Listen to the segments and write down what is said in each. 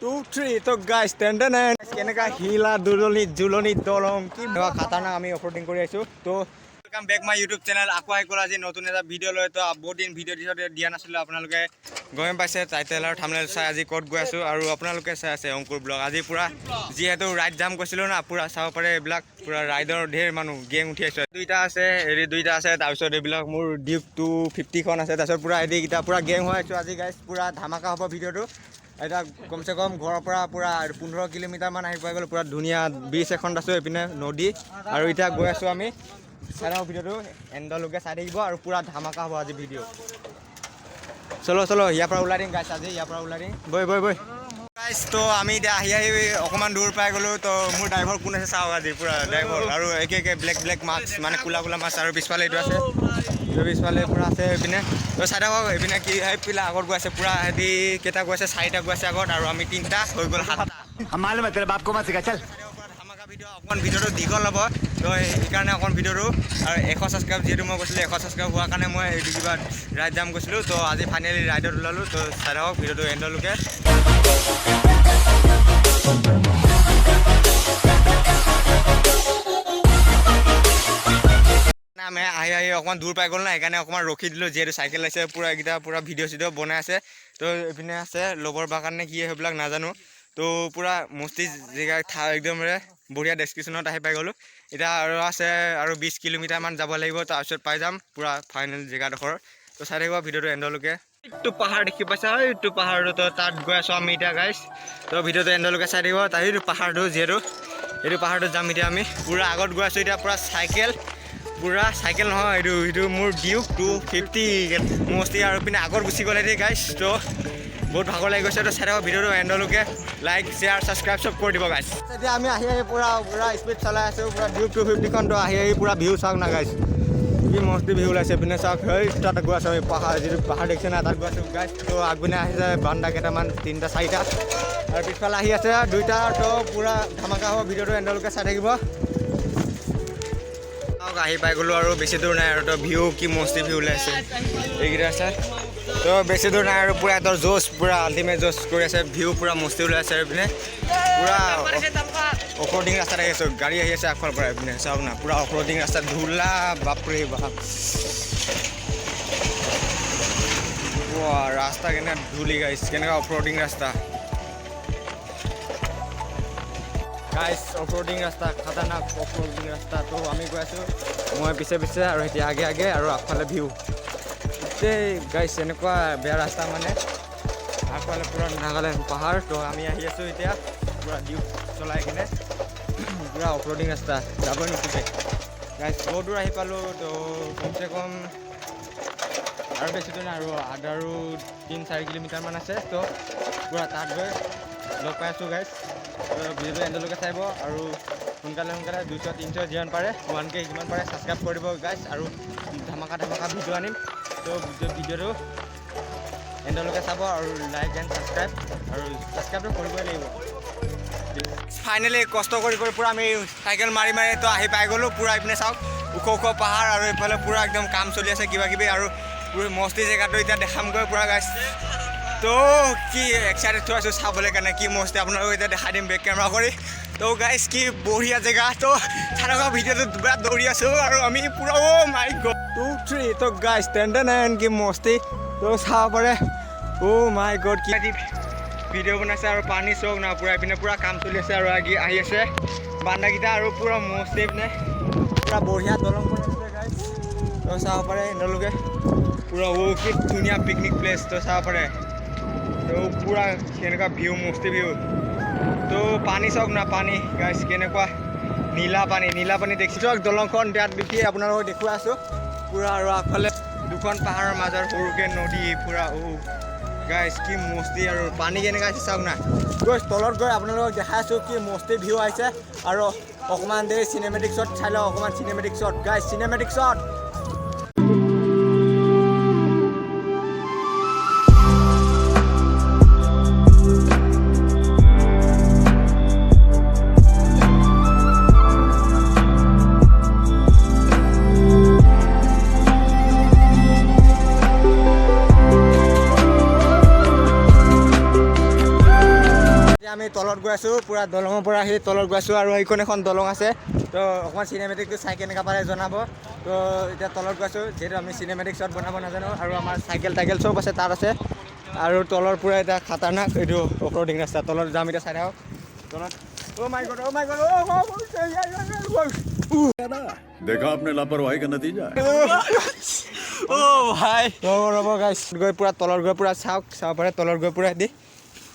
2, 3 তো guys tendon কেনেকা হিলা জুলনি দলং কি খাতাৰনাক আমি অফৰোডিং কৰি আছো তো welcome back my YouTube channel আকৌ আহি গ'ল আজি নতুন এটা ভিডিঅ' লৈ তো বহুত দিন ভিডিঅ' দিয়া নাছিলোঁ আপোনালোকে গম পাইছে টাইটেল আৰু থাম্বনেল চাই আজি ক'ত গৈ আছোঁ আৰু আপোনালোকে চাই আছে অংকুৰ ব্লগ আজি পুৰা যিহেতু ৰাইড জাম কৈছিলোঁ না পুৰা চাব পাৰে এইবিলাক পুৰা ৰাইডৰ ঢেৰ মানুহ গেং উঠি আছে দুইটা আছে হেৰি দুইটা আছে তাৰপিছত এইবিলাক মোৰ ডিউক 250খন আছে তাৰপিছত পুৰা এইকেইটা পুৰা গেং হৈ আছোঁ আজি গাইছ পুৰা ধামাকা হ'ব ভিডিঅ'টো এটা কমচে কম ঘৰৰ পৰা পুৰা 15 কিলোমিটাৰমান আহি পাই গ'লোঁ পুৰা ধুনীয়া ব্ৰিজ এখন আছোঁ এইপিনে নদী আৰু এতিয়া গৈ আছোঁ আমি চাই লওঁ ভিডিঅ'টো এণ্ডলৈকে চাই থাকিব আৰু পুৰা ধামাকা হ'ব আজি ভিডিঅ' চলো ইয়াৰ পৰা ওলাই দিম গাইছ আজি ইয়াৰ পৰা ওলাই দিম বৈ গাইছ তো আমি এতিয়া আহি অকণমান দূৰ পাই গ'লোঁ তো মোৰ ড্ৰাইভাৰ কোন আছে চাওক আজি পুৰা ড্ৰাইভাৰ আৰু একে ব্লেক মাস্ক মানে কোলা মাছ আৰু পিছফালে এইটো আছে পিছফালে পুৰা আছে এইপিনে তো চাই থাকক এইপিনে কি সেইপিনে আগত গৈ আছে পুৰা সিহঁতি কেইটা গৈ আছে 4টা গৈ আছে আগত আৰু আমি 3টা হৈ গ'ল 7টা অকণ ভিডিঅ'টো দীঘল হ'ব তো সেইকাৰণে অকণ ভিডিঅ'টো আৰু 100 ছাবস্ক্ৰাইব যিহেতু মই কৈছিলোঁ 100 ছাবস্ক্ৰাইব হোৱাৰ কাৰণে মই এইটো কিবা ৰাইড যাম কৈছিলোঁ তো আজি ফাইনেলি ৰাইডত ওলালোঁ তো চাই থাকক ভিডিঅ'টো এণ্ডলৈকে আমি আহি অকণমান দূৰ পাই গ'ল না সেইকাৰণে অকণমান ৰখি দিলোঁ যিহেতু চাইকেল আছে পুৰা এইকেইটা পুৰা ভিডিঅ' বনাই আছে তো এইপিনে আছে লগৰ বা কাৰণে কি সেইবিলাক নাজানো তো পুৰা মস্তি জেগা একদমৰে বঢ়িয়া ডেছক্ৰিপশ্যনত আহি পাই গ'লোঁ এতিয়া আৰু আছে আৰু 20 কিলোমিটাৰমান যাব লাগিব তাৰপিছত পাই যাম পুৰা ফাইনেল জেগাডোখৰ তো চাই থাকিব ভিডিঅ'টো এণ্ডলৈকে এইটো পাহাৰ দেখি পাইছা এইটো পাহাৰটো তো তাত গৈ আছোঁ আমি এতিয়া গাইছ তো ভিডিঅ'টো এণ্ডলৈকে চাই থাকিব তাৰ এইটো পাহাৰটো যিহেতু এইটো পাহাৰটোত যাম এতিয়া আমি পুৰা আগত গৈ আছোঁ এতিয়া পুৰা চাইকেল নহয় এইটো মোৰ ডিউক 250 মস্তি আৰু পিনে আগত গুচি গ'লে দেই গাইছ তো বহুত ভাগৰ লাগি গৈছে তো চাই থাকক ভিডিঅ'টো এণ্ডলৈকে লাইক শ্বেয়াৰ ছাবস্ক্ৰাইব চব কৰি দিব গাইছ এতিয়া আমি আহি পুৰা স্পীড চলাই আছোঁ পুৰা ডিউক 250খন তো আহি পুৰা ভিউ চাওক না গাইছ কি মস্তি ভিউ ওলাইছে পিনে চাওক সেই তাত গৈ আছোঁ আমি পাহাৰ যিটো পাহাৰ দেখিছে না তাত গৈ আছোঁ গাইছ তো আগপিনে আহিছে বান্দা কেইটামান 3টা 4টা আৰু পিছফালে আহি আছে 2টা তো পুৰা ধামাকা হ'ব ভিডিঅ'টো এণ্ডলৈকে চাই থাকিব আহি পাই গ'লোঁ আৰু বেছি দূৰ নাই আৰু তো ভিউ কি মস্তি ভিউ ওলাইছে এইকেইটা আছে তো বেছি দূৰ নাই আৰু পুৰা এটা জোচ পুৰা আল্টিমেট জোচ কৰি আছে ভিউ পুৰা মস্তি ওলাই আছে এইপিনে পুৰা অফৰোডিং ৰাস্তাত আহি আছোঁ গাড়ী আহি আছে আগফালৰ পৰা এইপিনে চাওক না পুৰা অফৰোডিং ৰাস্তাত ধূলা বাপৰে বাপ ৰাস্তা কেনেকৈ ধূলি গাইছ কেনেকুৱা অফৰোডিং ৰাস্তা গাইছ অফৰোডিং ৰাস্তা খাতাৰনাক অফৰোডিং ৰাস্তা তো আমি গৈ আছোঁ মই পিছে আৰু এতিয়া আগে আৰু আগফালে ভিউ গোটেই গাইছ এনেকুৱা বেয়া ৰাস্তা মানে আগফালে পুৰা নাগালেণ্ড পাহাৰ তো আমি আহি আছোঁ এতিয়া পুৰা ডিউক চলাই কিনে পুৰা অফৰোডিং ৰাস্তা যাবই নোখোজে গাইছ বহুত দূৰ আহি পালোঁ তো কমচে কম আৰু বেছি দূৰ নাই আৰু 3-4 কিলোমিটাৰমান আছে তো পুৰা তাত গৈ লগ পাই আছোঁ গাইছ ভিডিঅ'টো এণ্ডলৈকে চাব আৰু সোনকালে 200-300 যিমান পাৰে 1K যিমান পাৰে ছাবস্ক্ৰাইব কৰি দিব গাইছ আৰু ধামাকা ভিডিঅ' আনিম তো ভিডিঅ'টো এণ্ডলৈকে চাব আৰু লাইক এণ্ড ছাবস্ক্ৰাইবটো কৰিবই লাগিব ফাইনেলি কষ্ট কৰি পুৰা আমি চাইকেল মাৰি তো আহি পাই গ'লোঁ পুৰা এইপিনে চাওক ওখ পাহাৰ আৰু এইফালে পুৰা একদম কাম চলি আছে কিবাকিবি আৰু পুৰা মস্তি জেগাটো এতিয়া দেখামগৈ পুৰা গাইছ তো কি এক্সাইটেড হৈ আছোঁ চাবলৈ কাৰণে কি মস্তি আপোনালোকক এতিয়া দেখাই দিম বেক কেমেৰা কৰি তো গাইছ কি বঢ়িয়া জেগা তো চাই ভিডিঅ'টো পুৰা দৌৰি আছোঁ আৰু আমি পুৰা মাই গড 2, 3 তো গাইছ টেন্ডেন কি মস্তি তো চাব পাৰে মাই গড কি ভিডিঅ' বনাইছে আৰু পানী চওক না পুৰা এইপিনে পুৰা কাম চলি আছে আৰু আহি আছে বান্দাকেইটা আৰু পুৰা মস্তি এইপিনে পুৰা বঢ়িয়া দলং বনাইছে গাইছ তো চাব পাৰে এণ্ডলৈকে পুৰা কি ধুনীয়া পিকনিক প্লেচ তো চাব পাৰে তো পুৰা কেনেকুৱা ভিউ মস্তি ভিউ তো পানী চাওক না পানী গাইছ কেনেকুৱা নীলা পানী দেখিছোঁ দলংখন তাত দেখি আপোনালোকক দেখুৱাই আছোঁ পুৰা আৰু আগফালে দুখন পাহাৰৰ মাজত সৰুকৈ নদী পুৰা গাইছ কি মস্তি আৰু পানী কেনেকুৱা আছে চাওক না গৈ তলত গৈ আপোনালোকক দেখাই আছোঁ কি মস্তি ভিউ আহিছে আৰু অকণমান দেৰি চিনেমেটিক শ্বট চাই লওঁ অকণমান চিনেমেটিক শ্বট গাইছ চিনেমেটিক শ্বট এতিয়া আমি তলত গৈ আছোঁ পূৰা দলঙৰ পৰা আহি তলত গৈ আছোঁ আৰু সেইখন এখন দলং আছে তো অকণমান চিনেমেটিকটো চাই কেনেকুৱা পাৰে জনাব তো এতিয়া তলত গৈ আছোঁ যিহেতু আমি চিনেমেটিক শ্বট বনাব নাজানো আৰু আমাৰ চাইকেল টাইকেল চব আছে তাত আছে আৰু তলৰ পৰা এতিয়া খাতাৰনাক এইটো অফৰোডিং ৰাস্তা তলত যাম এতিয়া চাই থাকক তলত Oh my god, oh my god, देखा आपने लापरवाही का नतीजा है। oh ভাই ৰ'ব গাইছ গৈ পূৰা তলত গৈ পূৰা চাওক চাব পাৰে তলত গৈ পূৰা দি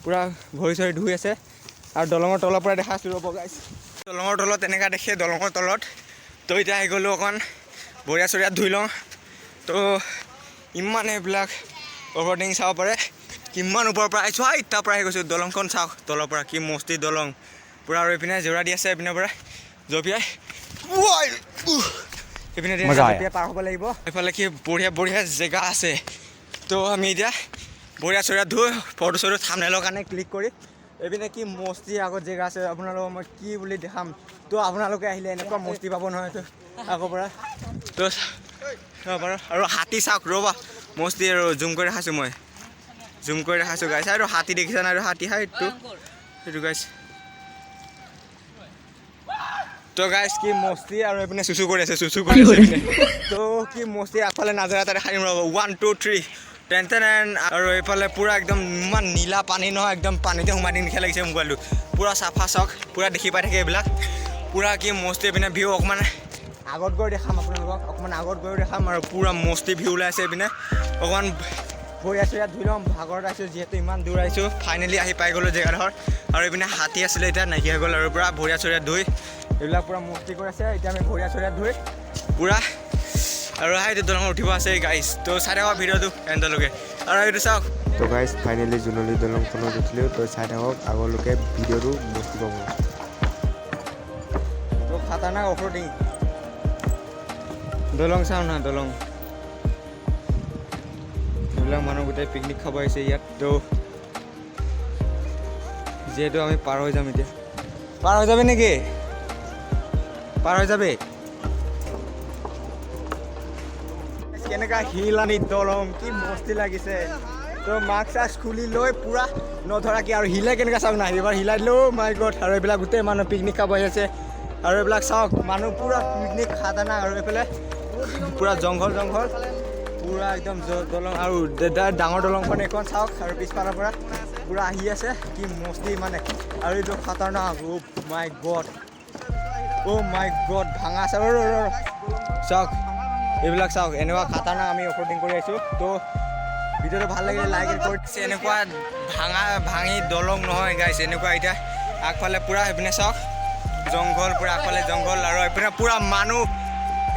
পূৰা ভৰি চৰি ধুই আছে আৰু দলঙৰ তলৰ পৰা দেখা আছোঁ ৰ'ব গাইছ দলঙৰ তলত তেনেকুৱা দেখে দলঙৰ তলত তো এতিয়া আহি গ'লোঁ অকণ বৰিয়া চৰিয়া ধুই লওঁ তো ইমান এইবিলাক অভাৰডিং চাব পাৰে কিমান ওপৰৰ পৰা আহিছোঁ তাৰ পৰা আহি গৈছোঁ দলংখন চাওক তলৰ পৰা কি মস্তি দলং পূৰা আৰু এইপিনে জোৰা দি আছে এইপিনৰ পৰা জঁপিয়াই এইপিনে জঁপিয়াই পাৰ হ'ব লাগিব এইফালে কি বঢ়িয়া বঢ়িয়া জেগা আছে তো আমি এতিয়া বঢ়িয়া চৰিয়া ধুই ফটো চটো থাম্বনেইলৰ কাৰণে ক্লিক কৰি এইপিনে কি মস্তি আগত জেগা আছে আপোনালোকক মই কি বুলি দেখাম তো আপোনালোকে আহিলে এনেকুৱা মস্তি পাব নহয় তো আগৰ পৰা তো চাব পাৰোঁ আৰু হাতী চাওক ৰ'বা মস্তি আৰু জুম কৰি দেখাইছোঁ মই জুম কৰি দেখাইছোঁ গাইছ আৰু হাতী দেখিছা নাই আৰু হাতী হাইটো সেইটো গাইছ তো গাইছ কি মস্তি আৰু এইপিনে চুচু কৰি আছে তো কি মস্তি আগফালে নাজাৰা এটা দেখাই দিম ৰ'ব 1 2 3 টেন আৰু এইফালে পূৰা একদম ইমান নীলা পানী নহয় একদম পানীতে সোমাই দিম নিচিনা লাগিছে মোবাইলটো পূৰা চাফা চাওক পূৰা দেখি পাই থাকে এইবিলাক পূৰা কি মস্তি এইপিনে ভিউ অকণমান আগত গৈ দেখাম আপোনালোকক অকণমান আগত গৈ দেখাম আৰু পূৰা মস্তি ভিউ ওলাই আছে এইপিনে অকণমান বঢ়িয়া চৰিয়া ধুই ল'ম ভাগৰত আহিছোঁ যিহেতু ইমান দূৰ আহিছোঁ ফাইনেলি আহি পাই গ'লোঁ জেগাডোখৰ আৰু এইপিনে হাতী আছিলে এতিয়া নাইকিয়া হৈ গ'ল আৰু পূৰা বঢ়িয়া চৰিয়া ধুই এইবিলাক পূৰা মস্তি কৰি আছে এতিয়া আমি বঢ়িয়া চৰিয়া ধুই পূৰা আৰু সেইটো দলঙত উঠিব আছে গাইছ তো চাই থাকক ভিডিঅ'টো এণ্ডলৈকে আৰু এইটো চাওক তো গাইজ ফাইনেলি জোনলি দলংখনত উঠিলেও তো চাই থাকক আগলৈকে ভিডিঅ'টো মস্তি পাব তো খাতাৰনাক অফৰোডিং দলং চাওঁ না দলং এইবিলাক মানুহ গোটেই পিকনিক খাব আহিছে ইয়াত তো যিহেতু আমি পাৰ হৈ যাম এতিয়া পাৰ হৈ যাবি নেকি পাৰ হৈ যাবি কেনেকুৱা শিল আনি দলং কি মস্তি লাগিছে তো মাস্ক চাস্ক খুলি লৈ পূৰা নধৰাকৈ আৰু হিলে কেনেকৈ চাওক না এইবাৰ হিলাই দিলেও মাই গড আৰু এইবিলাক গোটেই মানুহ পিকনিক খাব আহি আছে আৰু এইবিলাক চাওক মানুহ পূৰা পিকনিক খাতাৰনাক আৰু এইফালে পূৰা জংঘল পূৰা একদম দলং আৰু ডাঙৰ দলংখন এইখন চাওক আৰু পিছফালৰ পৰা পূৰা আহি আছে কি মস্তি মানে আৰু এইটো খাতাৰনাক অ' মাই গড ভাঙা আছে চাওক এইবিলাক চাওক এনেকুৱা খাতাৰনাক আমি অফৰোডিং কৰি আহিছোঁ তো ভিডিঅ'টো ভাল লাগিলে লাইক কৰি দিছে এনেকুৱা ভাঙি দলং নহয় গাইছ এনেকুৱা এতিয়া আগফালে পূৰা এইপিনে চাওক জংঘল পূৰা আগফালে জংঘল আৰু এইপিনে পূৰা মানুহ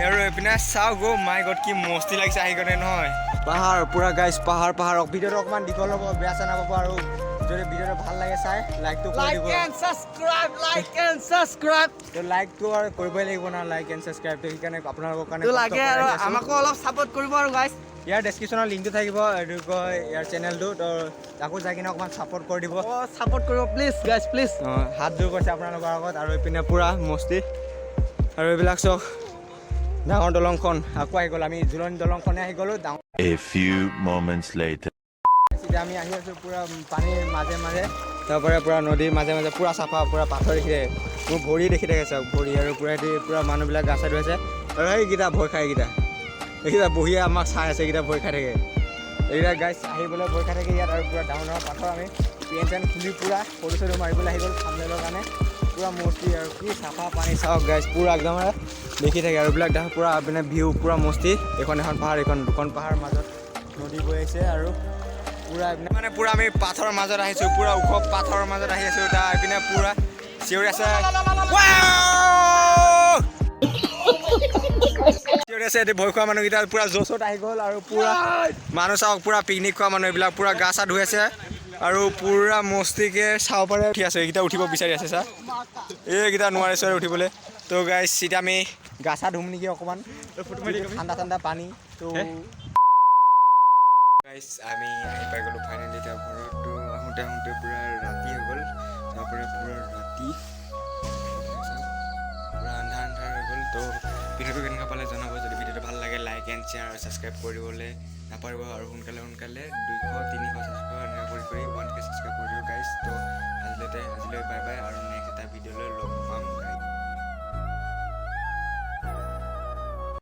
আৰু এইপিনে চাওক মাই গড কি মস্তি লাগিছে আহি গ'লে নহয় পাহাৰ পূৰা গাইছ পাহাৰ ভিডিঅ'টো অকণমান দীঘল হ'ব বেয়া চেয়া নাপাব আৰু যদি ভিডিঅ'টো ভাল লাগে চাই লাইকটো কৰি দিব তো লাইকটো আৰু কৰিবই লাগিব না লাইক এণ্ড ছাবস্ক্ৰাইবটো সেইকাৰণে আপোনালোকৰ কাৰণে লাগে আৰু আমাকো অলপ ছাপোৰ্ট কৰিব আৰু গাইছ ইয়াৰ ডেছক্ৰিপশ্যনৰ লিংকটো থাকিব এইটো কয় ইয়াৰ চেনেলটো তো তাকো যাই কিনে অকণমান ছাপোৰ্ট কৰি দিব ছাপোৰ্ট কৰিব প্লিজ গাইছ প্লিজ হাত জোৰ কৰিছে আপোনালোকৰ আগত আৰু এইপিনে পূৰা মস্তি আৰু এইবিলাক চাওক ডাঙৰ দলংখন আকৌ আহি গ'ল আমি জোলনি দলংখনে আহি গ'লোঁ A few moments later. এতিয়া আমি আহি আছোঁ পূৰা পানীৰ মাজে তাৰপৰা পূৰা নদীৰ মাজে পূৰা চাফা পূৰা পাথৰ দেখি থাকে মোৰ ভৰি দেখি থাকে চাওক ভৰি আৰু পূৰা মানুহবিলাক গা চা ধুই আছে আৰু সেইকেইটা ভয় খায় এইকেইটা বহিয়ে আমাক চাই আছে এইকেইটা ভয় খাই থাকে এইকেইটা গাইছ আহিবলৈ ভয় খাই থাকে ইয়াত আৰু পূৰা ডাঙৰ পাথৰ আমি পেন খুলি পূৰা সৰু চৰু মাৰিবলৈ আহি গ'ল থাম্বনেইলৰ কাৰণে পূৰা মস্তি আৰু কি চাফা পানী চাওক গাইছ পূৰা একদম দেখি থাকে আৰু এইবিলাক দেখা পূৰা মানে ভিউ পূৰা মস্তি এখন পাহাৰ এইখন দুখন পাহাৰ মাজত নদী বৈ আহিছে আৰু পূৰা মানে পূৰা আমি পাথৰৰ মাজত আহিছোঁ পূৰা ওখ পাথৰৰ মাজত আহি আছোঁ তাৰ এইপিনে পূৰা চিঞৰি আছে ভয় খোৱা মানুহকেইটা পূৰা জ'চত আহি গ'ল আৰু পূৰা মানুহ চাওক পূৰা পিকনিক খোৱা মানুহ এইবিলাক পূৰা গা চা ধুই আছে আৰু পূৰা মস্তিকে চাব পাৰে উঠি আছে এইকেইটা উঠিব বিচাৰি আছে চা এইকেইটা নোৱাৰিছোঁ আৰু উঠিবলৈ তো গাইছ এতিয়া আমি গা চা ধুম নেকি অকণমান ঠাণ্ডা পানী তো গাইছ আমি আহি পাই গ'লোঁ ফাইনেলি এতিয়া ঘৰত তো আহোঁতে পূৰা ৰাতি হৈ গ'ল তাৰপৰা পূৰা ৰাতি পূৰা আন্ধাৰ হৈ গ'ল তো ভিডিঅ'টো কেনেকুৱা পালে জনাব যদি ভিডিঅ'টো ভাল লাগে লাইক এণ্ড শ্বেয়াৰ আৰু ছাবস্ক্ৰাইব কৰিবলৈ নাপাহৰিব আৰু সোনকালে 200 300 ছাবস্ক্ৰাইব এনেকৈ কৰি 1K ছাবস্ক্ৰাইব কৰি দিওঁ গাইছ তো